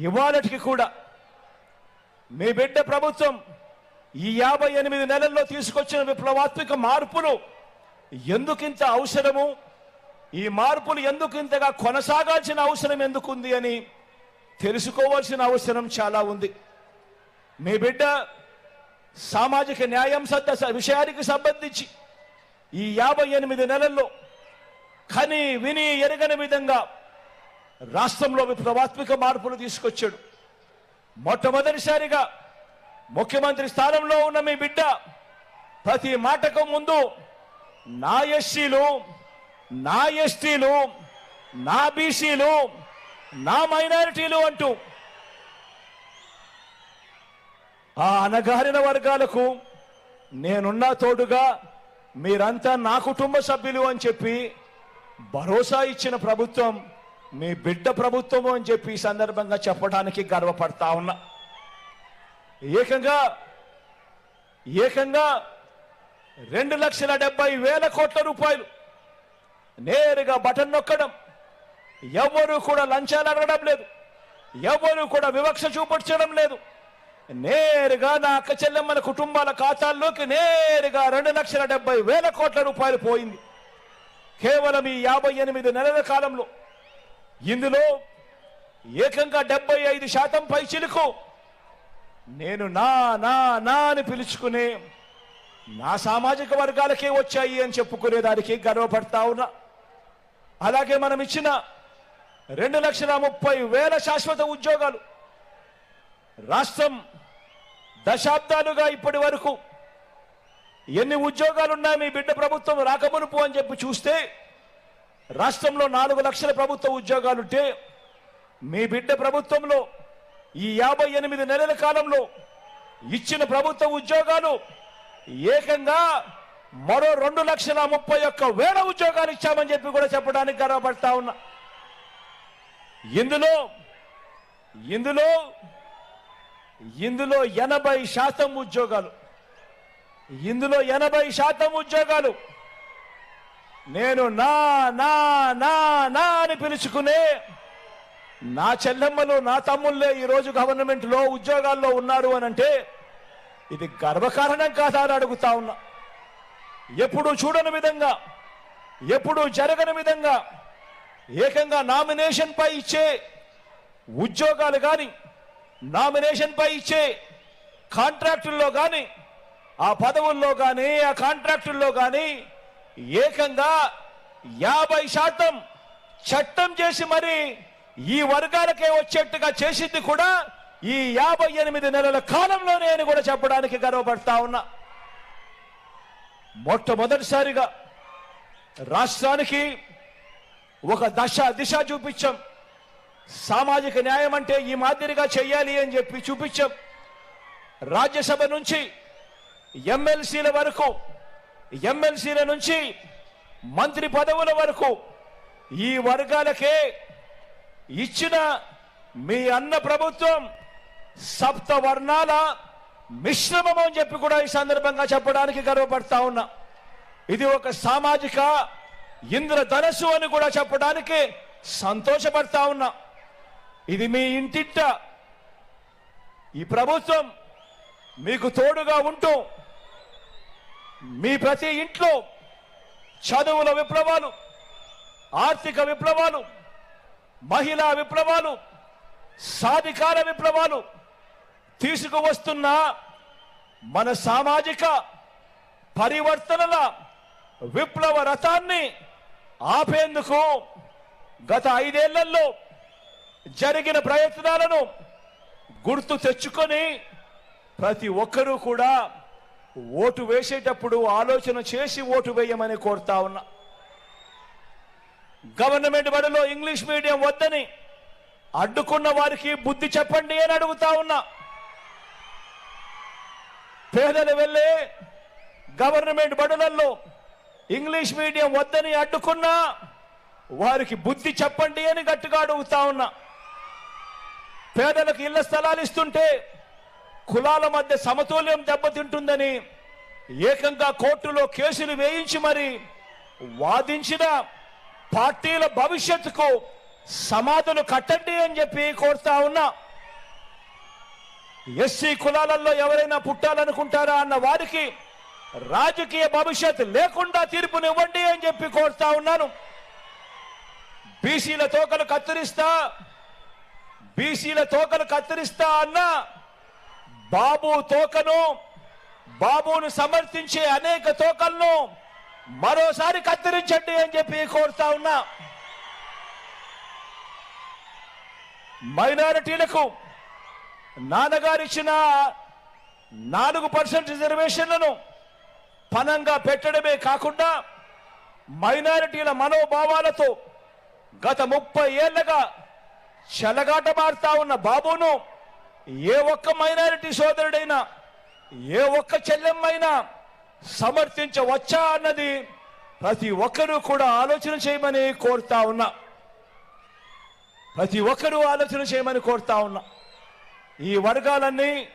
ఇవాళటికి కూడా మీ బిడ్డ ప్రభుత్వం ఈ 58 నెలల్లో తీసుకొచ్చిన విప్లవాత్మక మార్పులు ఎందుకింత అవసరము, ఈ మార్పులు ఎందుకింతగా కొనసాగాల్సిన అవసరం ఎందుకుంది అని తెలుసుకోవాల్సిన అవసరం చాలా ఉంది. మీ బిడ్డ సామాజిక న్యాయం విషయానికి సంబంధించి ఈ 58 నెలల్లో కని విని ఎరగని విధంగా రాష్ట్రంలో విప్లవాత్మక మార్పులు తీసుకొచ్చాడు. మొట్టమొదటిసారిగా ముఖ్యమంత్రి స్థానంలో ఉన్న మీ బిడ్డ ప్రతి మాటకు ముందు నా ఎస్సీలు, నా ఎస్టీలు, నా బీసీలు, నా మైనారిటీలు అంటూ ఆ అణగారిన వర్గాలకు నేనున్నా తోడుగా మీరంతా నా కుటుంబ సభ్యులు అని చెప్పి భరోసా ఇచ్చిన ప్రభుత్వం మీ బిడ్డ ప్రభుత్వము అని చెప్పి ఈ సందర్భంగా చెప్పడానికి గర్వపడతా ఉన్నా. ఏకంగా 2,70,000 కోట్ల రూపాయలు నేరుగా బటన్ నొక్కడం, ఎవరు కూడా లంచాలు అడగడం లేదు, ఎవరు కూడా వివక్ష చూపించడం లేదు. నేరుగా నా అక్క చెల్లెమ్మల కుటుంబాల ఖాతాల్లోకి నేరుగా 2,70,000 కోట్ల రూపాయలు పోయింది కేవలం ఈ 58 నెలల కాలంలో. ఇందులో ఏకంగా 75% పైచిలుకు నేను నా నా నా అని పిలుచుకునే నా సామాజిక వర్గాలకే వచ్చాయి అని చెప్పుకునేదానికి గర్వపడతా ఉన్నా. అలాగే మనం ఇచ్చిన 2,30,000 శాశ్వత ఉద్యోగాలు రాష్ట్రం దశాబ్దాలుగా ఇప్పటి వరకు ఎన్ని ఉద్యోగాలున్నాయి మీ బిడ్డ ప్రభుత్వం రాకమునుపు అని చెప్పి చూస్తే రాష్ట్రంలో 4 లక్షల ప్రభుత్వ ఉద్యోగాలుంటే మీ బిడ్డ ప్రభుత్వంలో ఈ 58 నెలల కాలంలో ఇచ్చిన ప్రభుత్వ ఉద్యోగాలు ఏకంగా మరో 2,31,000 ఉద్యోగాలు ఇచ్చామని చెప్పి కూడా చెప్పడానికి గర్వపడతా ఉన్నా. ఇందులో 80% ఉద్యోగాలు, ఇందులో 80% ఉద్యోగాలు నేను నా నా నా నా అని పిలుచుకునే నా చెల్లెమ్మలు, నా తమ్ముళ్ళే ఈరోజు గవర్నమెంట్లో ఉద్యోగాల్లో ఉన్నారు అని అంటే ఇది గర్వకారణం కాదా అని అడుగుతా ఉన్నా. ఎప్పుడు చూడని విధంగా, ఎప్పుడు జరగని విధంగా ఏకంగా నామినేషన్ పై ఇచ్చే ఉద్యోగాలు కానీ, నామినేషన్ పై ఇచ్చే కాంట్రాక్టుల్లో కానీ, ఆ పదవుల్లో కానీ, ఆ కాంట్రాక్టుల్లో కానీ ఏకంగా 50% చట్టం చేసి మరి ఈ వర్గాలకే వచ్చేట్టుగా చేసింది కూడా ఈ 58 నెలల కాలంలోనే అని కూడా చెప్పడానికి గర్వపడతా ఉన్నా. మొట్టమొదటిసారిగా రాష్ట్రానికి ఒక దిశ చూపించాం. సామాజిక న్యాయం అంటే ఈ మాదిరిగా చెయ్యాలి అని చెప్పి చూపించాం. రాజ్యసభ నుంచి ఎమ్మెల్సీల వరకు, ఎమ్మెల్సీల నుంచి మంత్రి పదవుల వరకు ఈ వర్గాలకే ఇచ్చిన మీ అన్న ప్రభుత్వం సప్త వర్ణాల మిశ్రమం అని చెప్పి కూడా ఈ సందర్భంగా చెప్పడానికి గర్వపడతా ఉన్నా. ఇది ఒక సామాజిక ఇంద్రధనస్సు అని కూడా చెప్పడానికి సంతోషపడతా ఉన్నా. ఇది మీ ఇంటింట ఈ ప్రభుత్వం మీకు తోడుగా ఉంటూ మీ ప్రతి ఇంట్లో చదువుల విప్లవాలు, ఆర్థిక విప్లవాలు, మహిళా విప్లవాలు, సాధికార విప్లవాలు తీసుకువస్తున్న మన సామాజిక పరివర్తనల విప్లవ రథాన్ని ఆపేందుకు గత 5 ఏళ్లలో జరిగిన ప్రయత్నాలను గుర్తు తెచ్చుకొని ప్రతి ఒక్కరూ కూడా ఓటు వేసేటప్పుడు ఆలోచన చేసి ఓటు వేయమని కోరుతా ఉన్నా. గవర్నమెంట్ బడిలో ఇంగ్లీష్ మీడియం వద్దని అడ్డుకున్న వారికి బుద్ధి చెప్పండి అని అడుగుతా ఉన్నా. పేదలు వెళ్ళే గవర్నమెంట్ బడులలో ఇంగ్లీష్ మీడియం వద్దని అడ్డుకున్నా వారికి బుద్ధి చెప్పండి అని గట్టిగా అడుగుతా ఉన్నా. పేదలకు ఇళ్ల స్థలాలు ఇస్తుంటే కులాల మధ్య సమతుల్యం దెబ్బతింటుందని ఏకంగా కోర్టులో కేసులు వేయించి మరి వాదించిన పార్టీల భవిష్యత్తుకు సమాధులు కట్టండి అని చెప్పి కోరుతా ఉన్నా. ఎస్సీ కులాలలో ఎవరైనా పుట్టాలనుకుంటారా అన్న వారికి రాజకీయ భవిష్యత్ లేకుండా తీర్పునివ్వండి అని చెప్పి కోరుతా ఉన్నాను. బీసీల తోకలు కత్తిరిస్తా అన్న బాబును సమర్థించే అనేక తోకలను మరోసారి కత్తిరించండి అని చెప్పి కోరుతా ఉన్నా. మైనారిటీలకు నాన్నగారిచ్చిన 4% రిజర్వేషన్లను పనంగా పెట్టడమే కాకుండా మైనారిటీల మనోభావాలతో గత 30 ఏళ్లుగా చెలగాటమాడుతా ఉన్న బాబును ఏ ఒక్క మైనారిటీ సోదరుడైనా ఏ ఒక్క చెల్లెమ్మైనా సమర్థించవచ్చా అన్నది ప్రతి ఒక్కరూ కూడా ఆలోచన చేయమని కోరుతా ఉన్నా. ఈ వర్గాలన్నీ